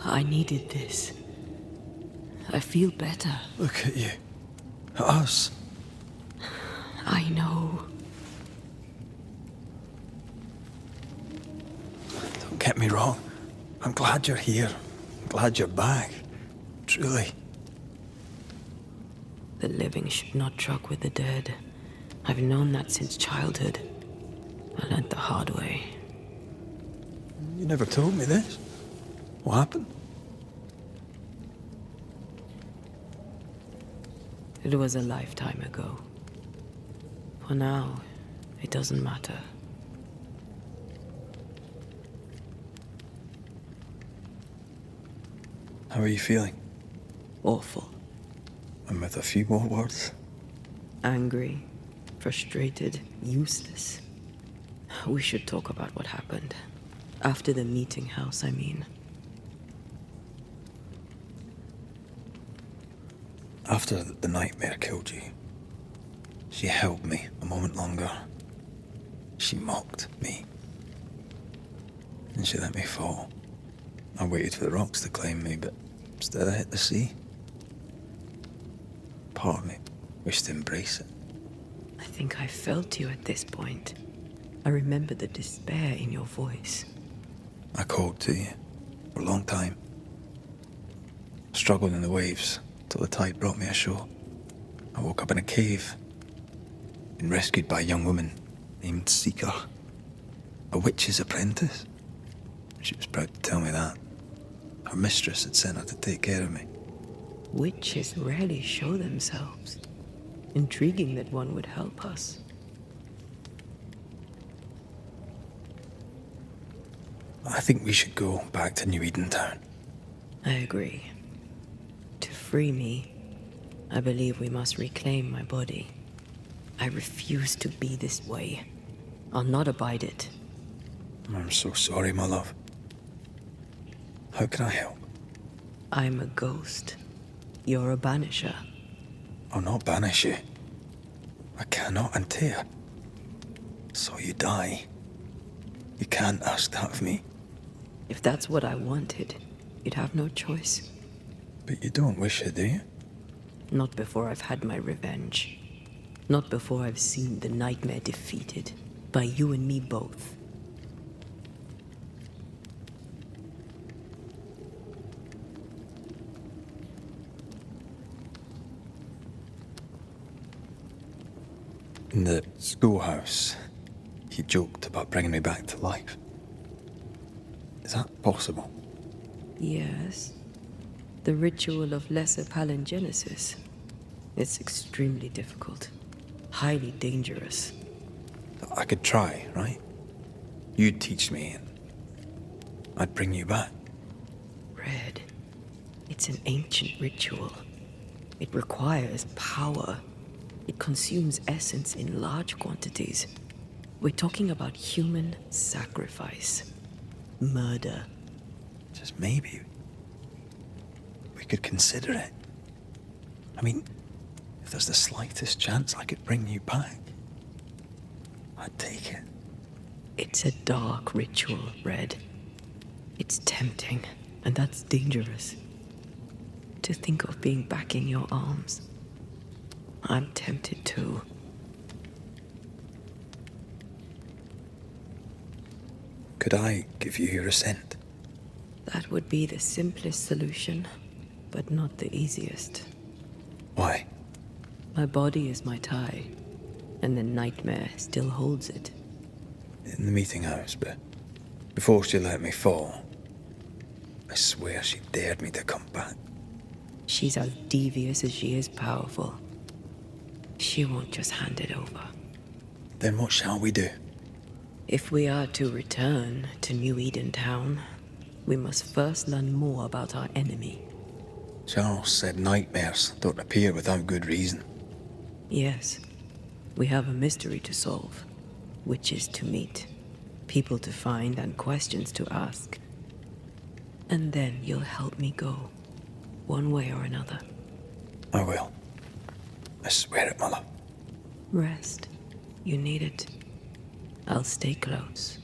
I needed this. I feel better. Look at you. At us. I know. Don't get me wrong. I'm glad you're here. I'm glad you're back. Truly. The living should not truck with the dead. I've known that since childhood. I learned the hard way. You never told me this. What happened? It was a lifetime ago. For now, it doesn't matter. How are you feeling? Awful. And with a few more words? Angry, frustrated, useless. We should talk about what happened. After the meeting house, I mean. After the nightmare killed you, she held me a moment longer. She mocked me. And she let me fall. I waited for the rocks to claim me, but instead I hit the sea. Part of me wished to embrace it. I think I felt you at this point. I remember the despair in your voice. I called to you for a long time. Struggled in the waves till the tide brought me ashore. I woke up in a cave, been rescued by a young woman named Seeker, a witch's apprentice. She was proud to tell me that. Her mistress had sent her to take care of me. Witches rarely show themselves. Intriguing that one would help us. I think we should go back to New Eden Town. I agree. To free me, I believe we must reclaim my body. I refuse to be this way. I'll not abide it. I'm so sorry, my love. How can I help? I'm a ghost. You're a banisher. I'll not banish you. I cannot untear. So you die. You can't ask that of me. If that's what I wanted, you'd have no choice. But you don't wish it, do you? Not before I've had my revenge. Not before I've seen the nightmare defeated. By you and me both. In the schoolhouse, he joked about bringing me back to life. Is that possible? Yes. The ritual of lesser palingenesis. It's extremely difficult. Highly dangerous. I could try, right? You'd teach me and I'd bring you back. Red. It's an ancient ritual. It requires power. It consumes essence in large quantities. We're talking about human sacrifice. Murder. Just maybe we could consider it. I mean, if there's the slightest chance I could bring you back, I'd take it. It's a dark ritual, Red. It's tempting, and that's dangerous. To think of being back in your arms. I'm tempted too. Could I give you your assent? That would be the simplest solution, but not the easiest. Why? My body is my tie, and the nightmare still holds it. In the meeting house, but before she let me fall, I swear she dared me to come back. She's as devious as she is powerful. She won't just hand it over. Then what shall we do? If we are to return to New Eden Town, we must first learn more about our enemy. Charles said nightmares don't appear without good reason. Yes, we have a mystery to solve, witches to meet, people to find, and questions to ask. And then you'll help me go, one way or another. I will. I swear it, my love. Rest. You need it. I'll stay close.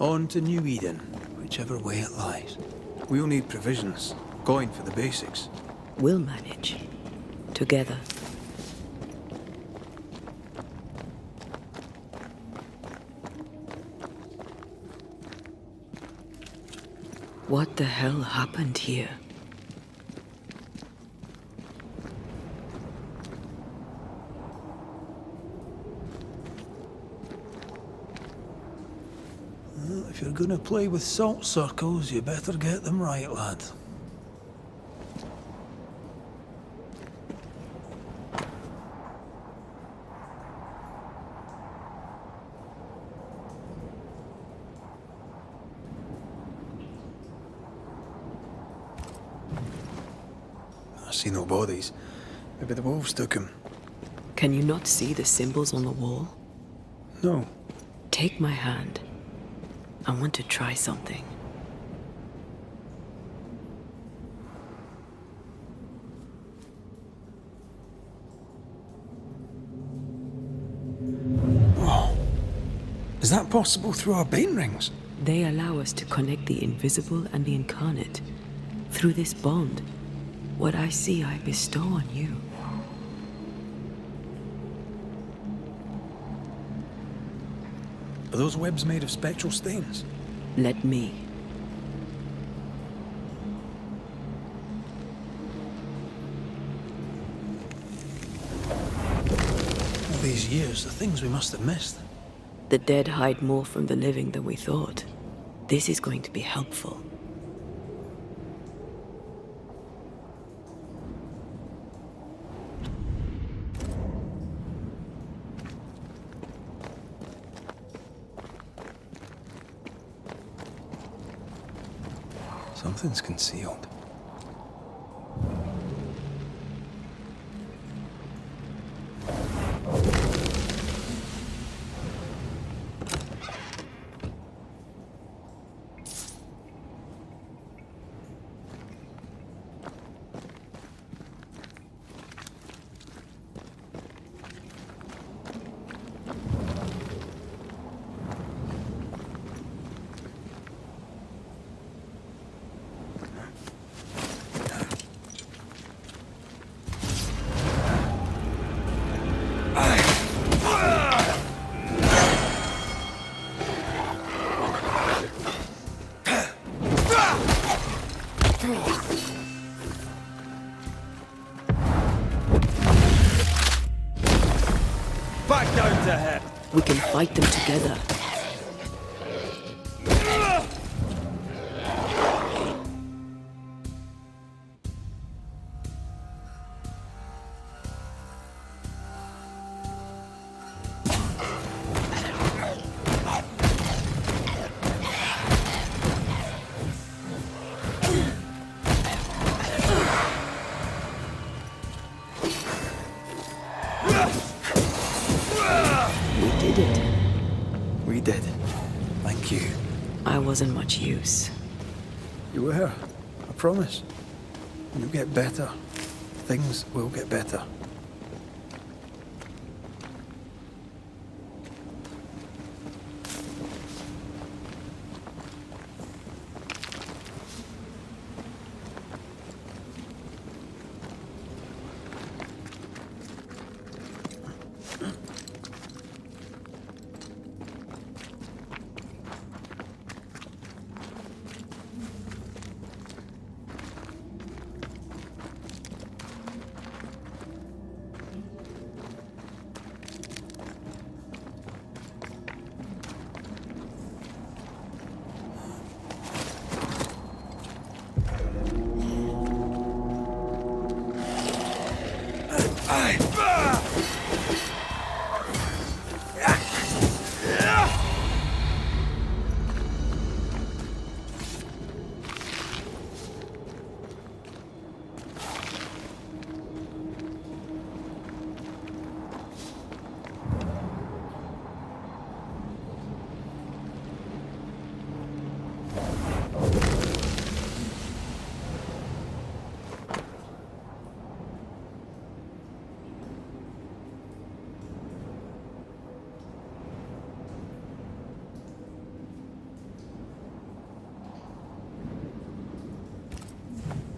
On to New Eden, whichever way it lies. We'll need provisions, coin for the basics. We'll manage. Together. What the hell happened here? Well, if you're gonna play with salt circles, you better get them right, lad. I see no bodies. Maybe the wolves took him. Can you not see the symbols on the wall? No. Take my hand. I want to try something. Is that possible through our bane rings? They allow us to connect the invisible and the incarnate. Through this bond, what I see I bestow on you. Are those webs made of spectral stains? Let me. All these years, the things we must have missed. The dead hide more from the living than we thought. This is going to be helpful. Something's concealed. Back down to hell! We can fight them together. We did it. We did. Thank you. I wasn't much use. You were. I promise. You'll get better. Things will get better.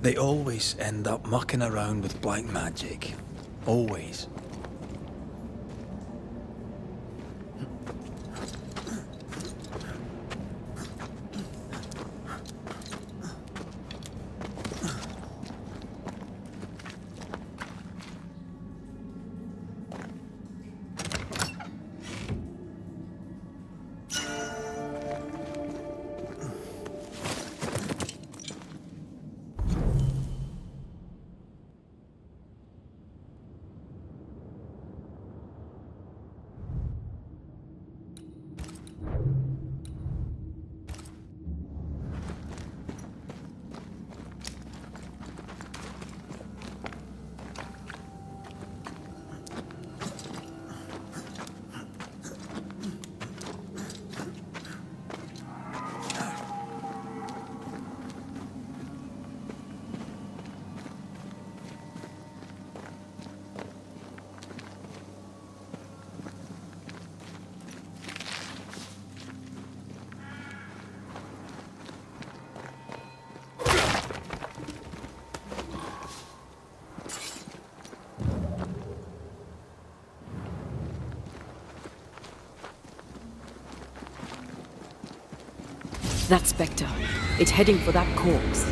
They always end up mucking around with black magic. Always. That spectre. It's heading for that corpse.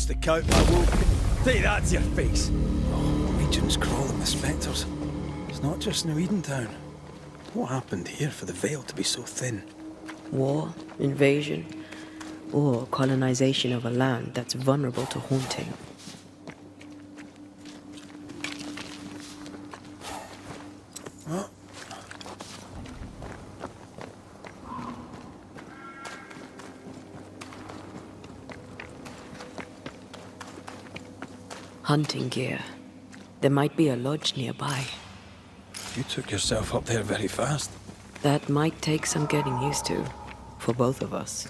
To count my wolf. Take that to your face. Regions crawling with spectres. It's not just New Edentown. What happened here for the veil to be so thin? War, invasion, or colonization of a land that's vulnerable to haunting. Hunting gear. There might be a lodge nearby. You took yourself up there very fast. That might take some getting used to, for both of us.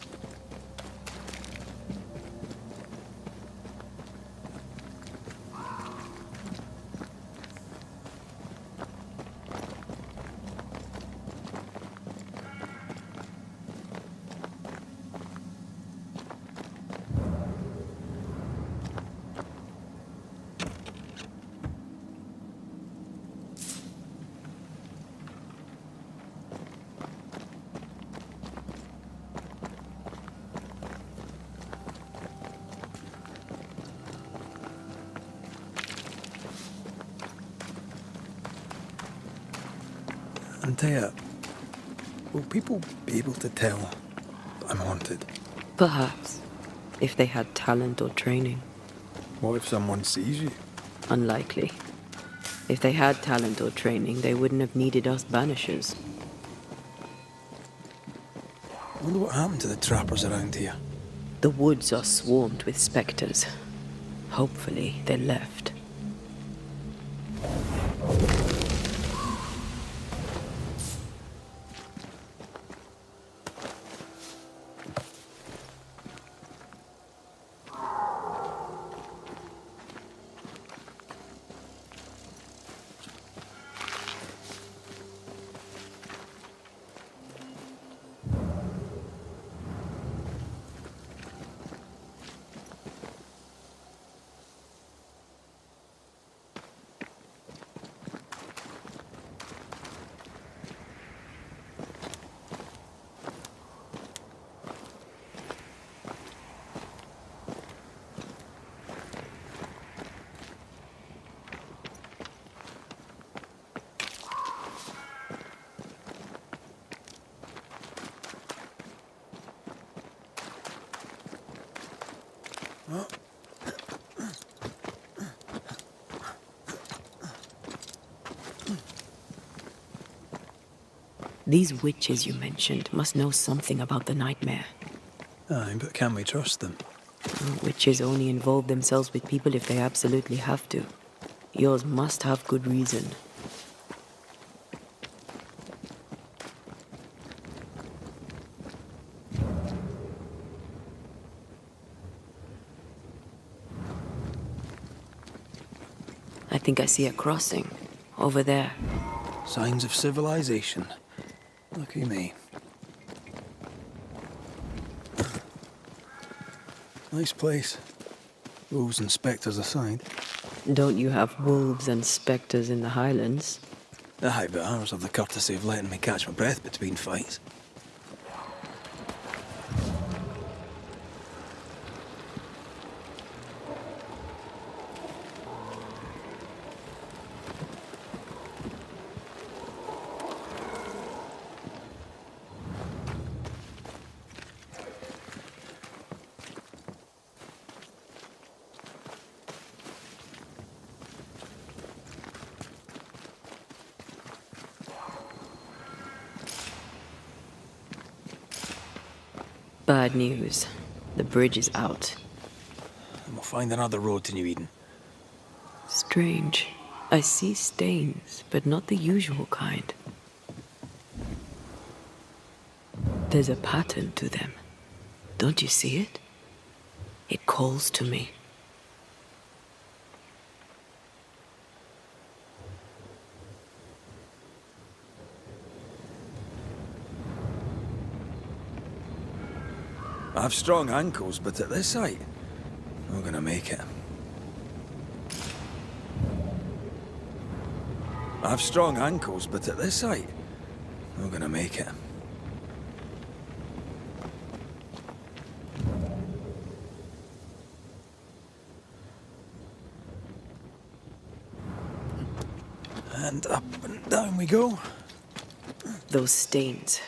Antea, will people be able to tell that I'm haunted? Perhaps, if they had talent or training. What if someone sees you? Unlikely. If they had talent or training, they wouldn't have needed us Banishers. I wonder what happened to the trappers around here. The woods are swarmed with spectres. Hopefully, they left. These witches you mentioned must know something about the nightmare. Aye, but can we trust them? Witches only involve themselves with people if they absolutely have to. Yours must have good reason. I think I see a crossing. Over there. Signs of civilization. Lucky me. Nice place. Wolves and spectres aside. Don't you have wolves and spectres in the Highlands? Aye, but ours have the courtesy of letting me catch my breath between fights. Bad news. The bridge is out. And we'll find another road to New Eden. Strange. I see stains, but not the usual kind. There's a pattern to them. Don't you see it? It calls to me. I have strong ankles, but at this height, we're gonna make it. I have strong ankles, but at this height, we're gonna make it. And up and down we go. Those stains.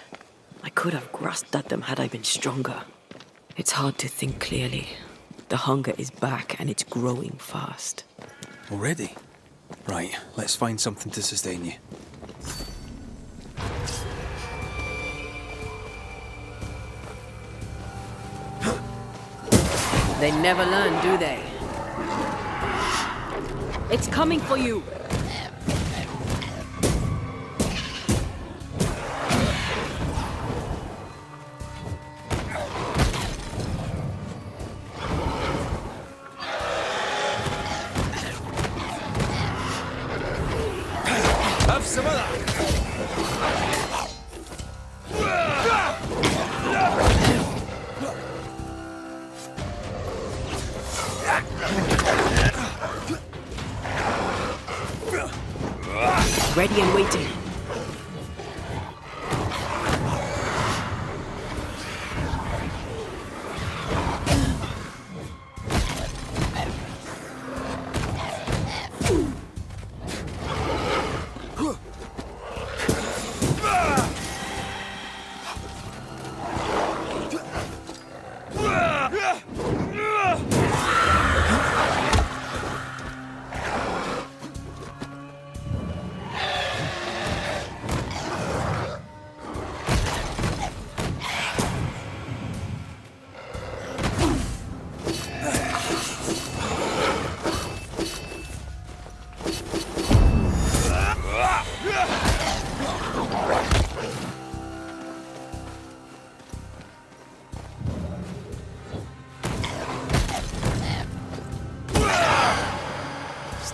I could have grasped at them had I been stronger. It's hard to think clearly. The hunger is back and it's growing fast. Already? Right, let's find something to sustain you. They never learn, do they? It's coming for you! Have some of that! Ready and waiting.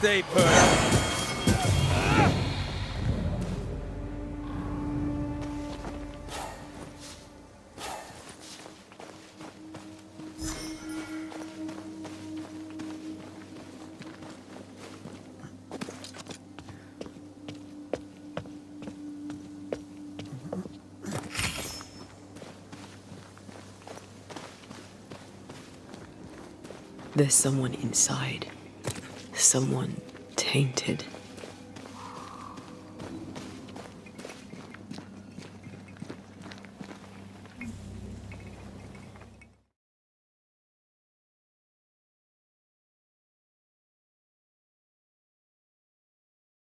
Stay put. There's someone inside. Someone tainted.